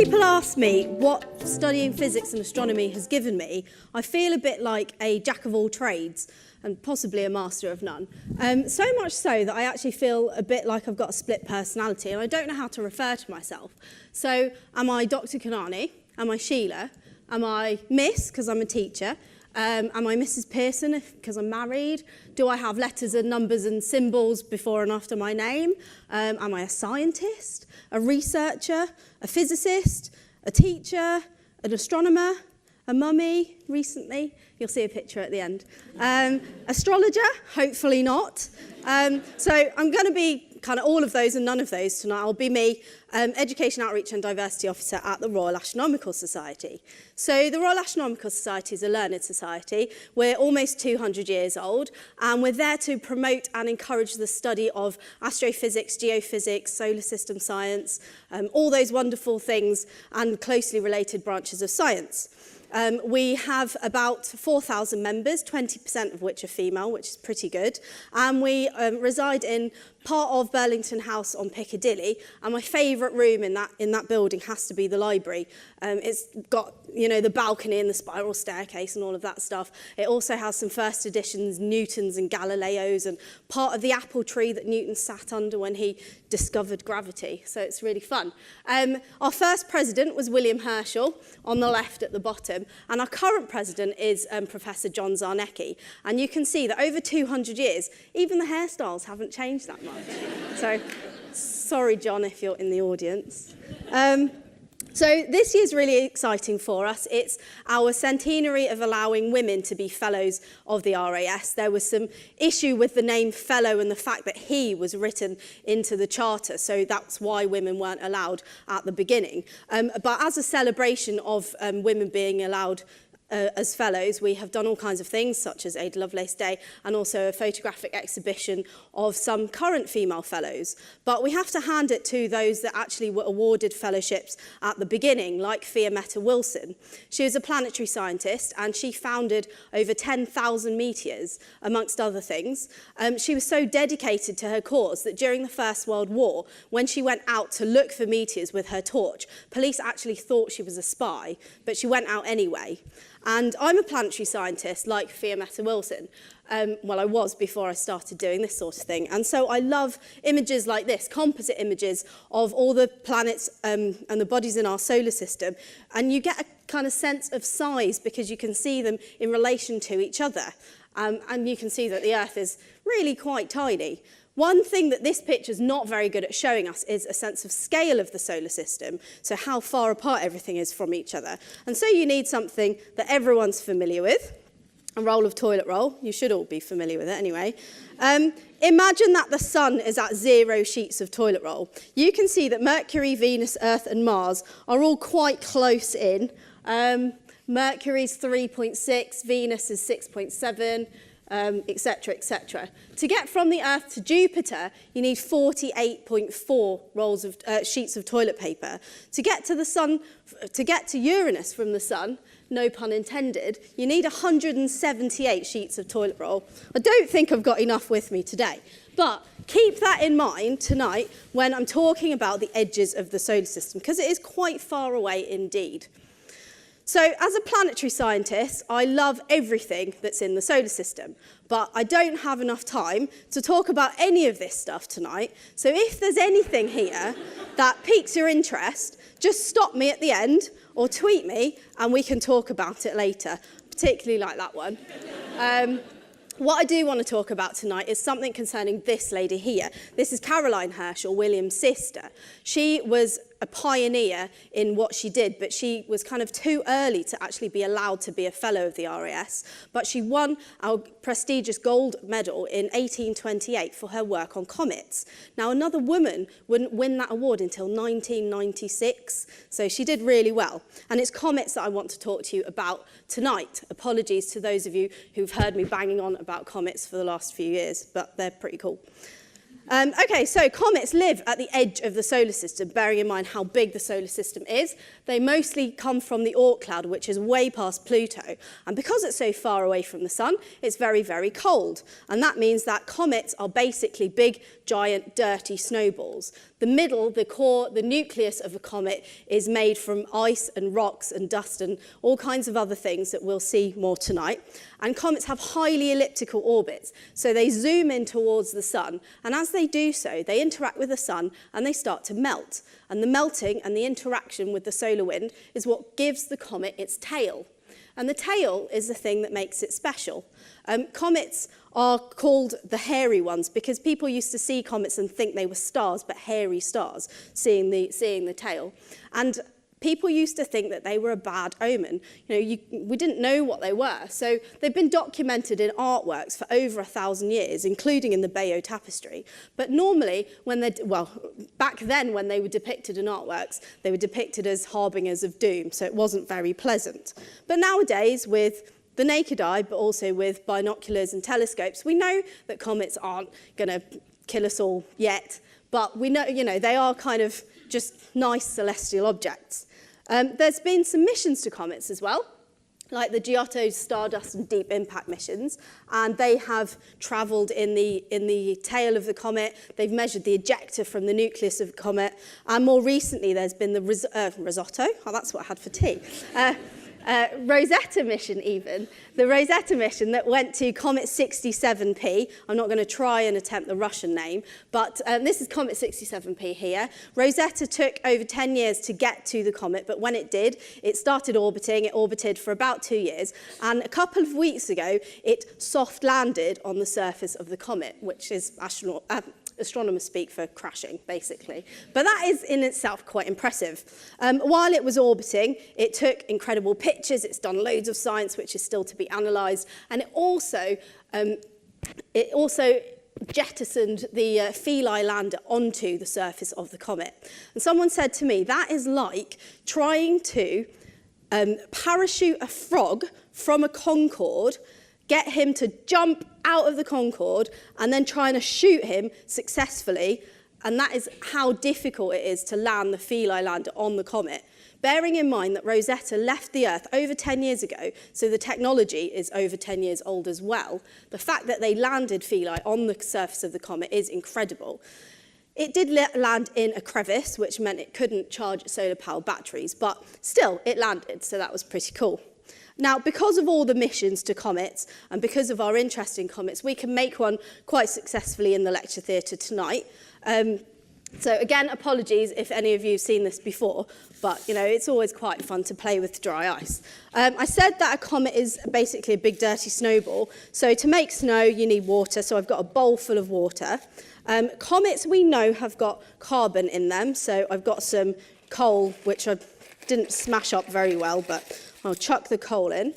people ask me what studying physics and astronomy has given me, I feel a bit like a jack of all trades and possibly a master of none. So much so that I actually feel a bit like I've got a split personality and I don't know how to refer to myself. So am I Dr Kanani? Am I Sheila? Am I Miss, because I'm a teacher? Am I Mrs Pearson because I'm married? Do I have letters and numbers and symbols before and after my name? Am I a scientist, a researcher, a physicist, a teacher, an astronomer, a mummy recently? You'll see a picture at the end. Astrologer? Hopefully not. So I'm going to be kind of all of those and none of those tonight. I'll be me, Education Outreach and Diversity Officer at the Royal Astronomical Society. So the Royal Astronomical Society is a learned society. We're almost 200 years old and we're there to promote and encourage the study of astrophysics, geophysics, solar system science, all those wonderful things and closely related branches of science. We have about 4,000 members, 20% of which are female, which is pretty good. And we reside in part of Burlington House on Piccadilly. And my favourite room in that building has to be the library. It's got, you know, the balcony and the spiral staircase and all of that stuff. It also has some first editions, Newtons and Galileos, and part of the apple tree that Newton sat under when he discovered gravity. So it's really fun. Our first president was William Herschel, on the left at the bottom. And our current president is Professor John Zarnecki. And you can see that over 200 years, even the hairstyles haven't changed that much. So, sorry, John, if you're in the audience. So this year's really exciting for us. It's our centenary of allowing women to be fellows of the RAS. There was some issue with the name fellow and the fact that he was written into the charter, so that's why women weren't allowed at the beginning. But as a celebration of women being allowed as fellows, we have done all kinds of things, such as Ada Lovelace Day, and also a photographic exhibition of some current female fellows. But we have to hand it to those that actually were awarded fellowships at the beginning, like Fiametta Wilson. She was a planetary scientist, and she founded over 10,000 meteors, amongst other things. She was so dedicated to her cause that during the First World War, when she went out to look for meteors with her torch, police actually thought she was a spy, but she went out anyway. And I'm a planetary scientist like Fiametta Wilson. Well, I was before I started doing this sort of thing. And so I love images like this, composite images of all the planets and the bodies in our solar system. And you get a kind of sense of size because you can see them in relation to each other. And you can see that the Earth is really quite tiny. One thing that this picture is not very good at showing us is a sense of scale of the solar system, so how far apart everything is from each other. And so you need something that everyone's familiar with, a roll of toilet roll. You should all be familiar with it anyway. Imagine that the sun is at 0 sheets of toilet roll. You can see that Mercury, Venus, Earth and Mars are all quite close in. Mercury's 3.6, Venus is 6.7, etc., etc. To get from the Earth to Jupiter, you need 48.4 rolls of sheets of toilet paper. To get to the Sun, to get to Uranus from the Sun, no pun intended, you need 178 sheets of toilet roll. I don't think I've got enough with me today, but keep that in mind tonight when I'm talking about the edges of the solar system, because it is quite far away indeed. So as a planetary scientist, I love everything that's in the solar system, but I don't have enough time to talk about any of this stuff tonight. So if there's anything here that piques your interest, just stop me at the end or tweet me and we can talk about it later, particularly like that one. What I do want to talk about tonight is something concerning this lady here. This is Caroline Herschel, William's sister. She was a pioneer in what she did, but she was kind of too early to actually be allowed to be a fellow of the RAS. But she won our prestigious gold medal in 1828 for her work on comets. Now, another woman wouldn't win that award until 1996, so she did really well. And it's comets that I want to talk to you about tonight. Apologies to those of you who've heard me banging on about comets for the last few years, but they're pretty cool. Okay, so comets live at the edge of the solar system, bearing in mind how big the solar system is. They mostly come from the Oort cloud, which is way past Pluto. And because it's so far away from the sun, it's very, very cold. And that means that comets are basically big, giant, dirty snowballs. The middle, the core, the nucleus of a comet is made from ice and rocks and dust and all kinds of other things that we'll see more tonight. And comets have highly elliptical orbits, so they zoom in towards the sun, and as they do so, they interact with the sun and they start to melt. And the melting and the interaction with the solar wind is what gives the comet its tail. And the tail is the thing that makes it special. Comets are called the hairy ones because people used to see comets and think they were stars, but hairy stars, seeing the tail. And people used to think that they were a bad omen. We didn't know what they were. So they've been documented in artworks for over 1,000 years, including in the Bayeux Tapestry. But normally, back then when they were depicted in artworks, they were depicted as harbingers of doom, so it wasn't very pleasant. But nowadays, with the naked eye, but also with binoculars and telescopes, we know that comets aren't going to kill us all yet, but we know, they are kind of just nice celestial objects. There's been some missions to comets as well, like the Giotto's Stardust and Deep Impact missions, and they have travelled in the tail of the comet. They've measured the ejecta from the nucleus of the comet, and more recently there's been the risotto. Oh, that's what I had for tea. Rosetta mission even, the Rosetta mission that went to Comet 67P. I'm not going to try and attempt the Russian name, but this is Comet 67P here. Rosetta took over 10 years to get to the comet, but when it did, it started orbiting. It orbited for about 2 years, and a couple of weeks ago, it soft landed on the surface of the comet, which is astronomers speak for crashing, basically. But that is in itself quite impressive. While it was orbiting, it took incredible pictures. It's done loads of science, which is still to be analysed. And it also jettisoned the Philae lander onto the surface of the comet. And someone said to me, that is like trying to parachute a frog from a Concorde, get him to jump out of the Concorde, and then trying to shoot him successfully. And that is how difficult it is to land the Philae lander on the comet. Bearing in mind that Rosetta left the Earth over 10 years ago, so the technology is over 10 years old as well, the fact that they landed Philae on the surface of the comet is incredible. It did land in a crevice, which meant it couldn't charge its solar-powered batteries, but still, it landed, so that was pretty cool. Now, because of all the missions to comets and because of our interest in comets, we can make one quite successfully in the lecture theatre tonight. So again, apologies if any of you have seen this before, but it's always quite fun to play with dry ice. I said that a comet is basically a big dirty snowball. So to make snow, you need water. So I've got a bowl full of water. Comets, we know, have got carbon in them. So I've got some coal, which I didn't smash up very well, but I'll chuck the coal in.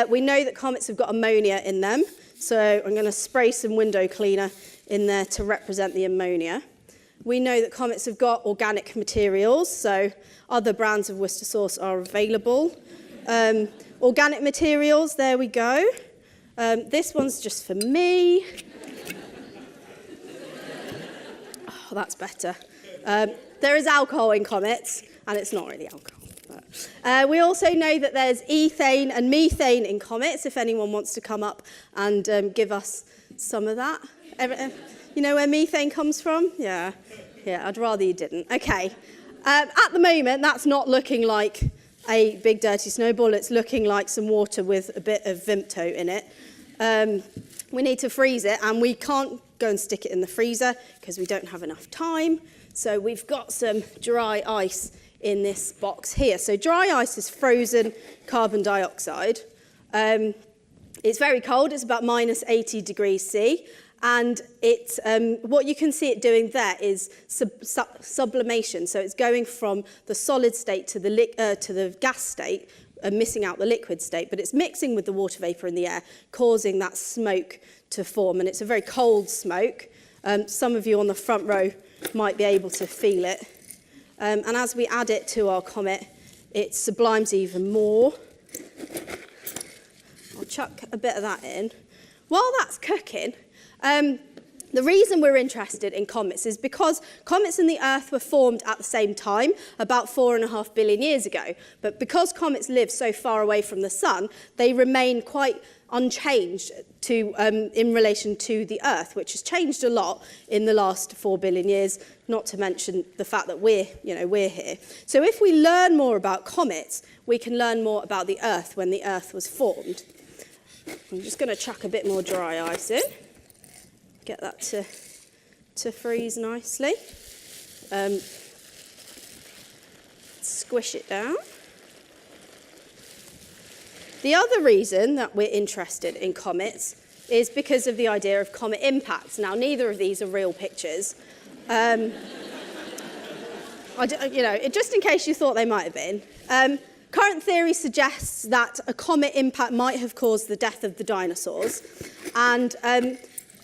We know that comets have got ammonia in them, so I'm going to spray some window cleaner in there to represent the ammonia. We know that comets have got organic materials, so other brands of Worcester sauce are available. Organic materials, there we go. This one's just for me. Oh, that's better. There is alcohol in comets, and it's not really alcohol. We also know that there's ethane and methane in comets, if anyone wants to come up and give us some of that. You know where methane comes from? Yeah, I'd rather you didn't. Okay. At the moment, that's not looking like a big dirty snowball. It's looking like some water with a bit of Vimto in it. We need to freeze it, and we can't go and stick it in the freezer because we don't have enough time. So we've got some dry ice in this box here. So dry ice is frozen carbon dioxide. It's very cold. It's about minus 80 degrees C. And it's, what you can see it doing there is sublimation. So it's going from the solid state to the gas state, missing out the liquid state. But it's mixing with the water vapour in the air, causing that smoke to form. And it's a very cold smoke. Some of you on the front row might be able to feel it. And as we add it to our comet, it sublimes even more. I'll chuck a bit of that in. While that's cooking, The reason we're interested in comets is because comets and the Earth were formed at the same time, about 4.5 billion years ago. But because comets live so far away from the sun, they remain quite unchanged in relation to the Earth, which has changed a lot in the last 4 billion years, not to mention the fact that we're here. So if we learn more about comets, we can learn more about the Earth when the Earth was formed. I'm just going to chuck a bit more dry ice in. Get that to freeze nicely. Squish it down. The other reason that we're interested in comets is because of the idea of comet impacts. Now, neither of these are real pictures. Just in case you thought they might have been. Current theory suggests that a comet impact might have caused the death of the dinosaurs. And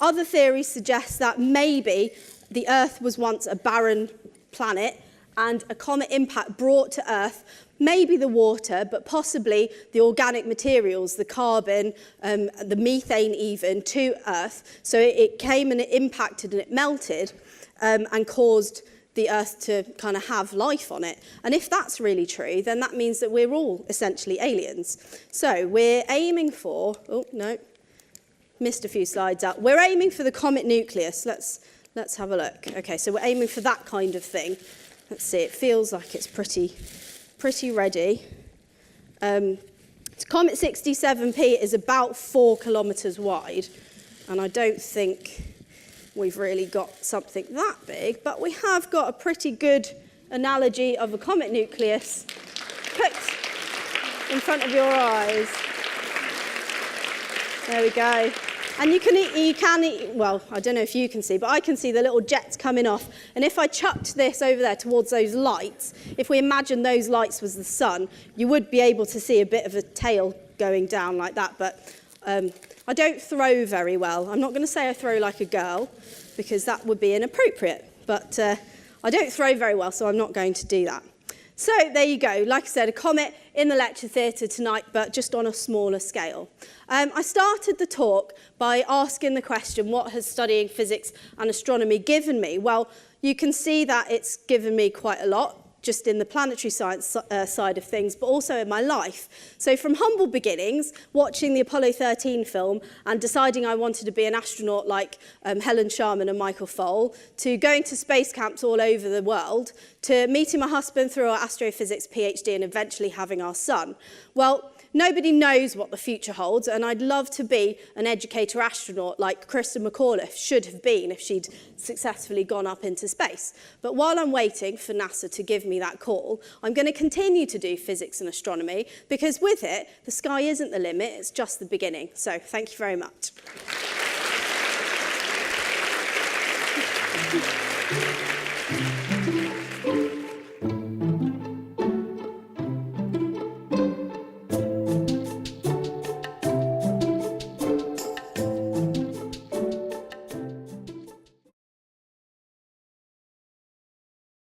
other theories suggest that maybe the Earth was once a barren planet and a comet impact brought to Earth maybe the water, but possibly the organic materials, the carbon, the methane even, to Earth. So it came and it impacted and it melted and caused the Earth to kind of have life on it. And if that's really true, then that means that we're all essentially aliens. So we're aiming for, oh no, missed a few slides out. We're aiming for the Comet Nucleus. Let's have a look. Okay, so we're aiming for that kind of thing. Let's see, it feels like it's pretty ready. Comet 67P is about 4 kilometres wide, and I don't think we've really got something that big, but we have got a pretty good analogy of a comet nucleus put in front of your eyes. There we go. And you can, well, I don't know if you can see, but I can see the little jets coming off. And if I chucked this over there towards those lights, if we imagine those lights was the sun, you would be able to see a bit of a tail going down like that. But I don't throw very well. I'm not going to say I throw like a girl, because that would be inappropriate. But I don't throw very well, so I'm not going to do that. So there you go. Like I said, a comet in the lecture theatre tonight, but just on a smaller scale. I started the talk by asking the question, what has studying physics and astronomy given me? Well, you can see that it's given me quite a lot, just in the planetary science side of things, but also in my life. So from humble beginnings, watching the Apollo 13 film and deciding I wanted to be an astronaut like Helen Sharman and Michael Foale, to going to space camps all over the world, to meeting my husband through our astrophysics PhD and eventually having our son. Well, nobody knows what the future holds, and I'd love to be an educator astronaut like Krista McAuliffe should have been if she'd successfully gone up into space. But while I'm waiting for NASA to give me that call, I'm going to continue to do physics and astronomy, because with it, the sky isn't the limit, it's just the beginning. So thank you very much.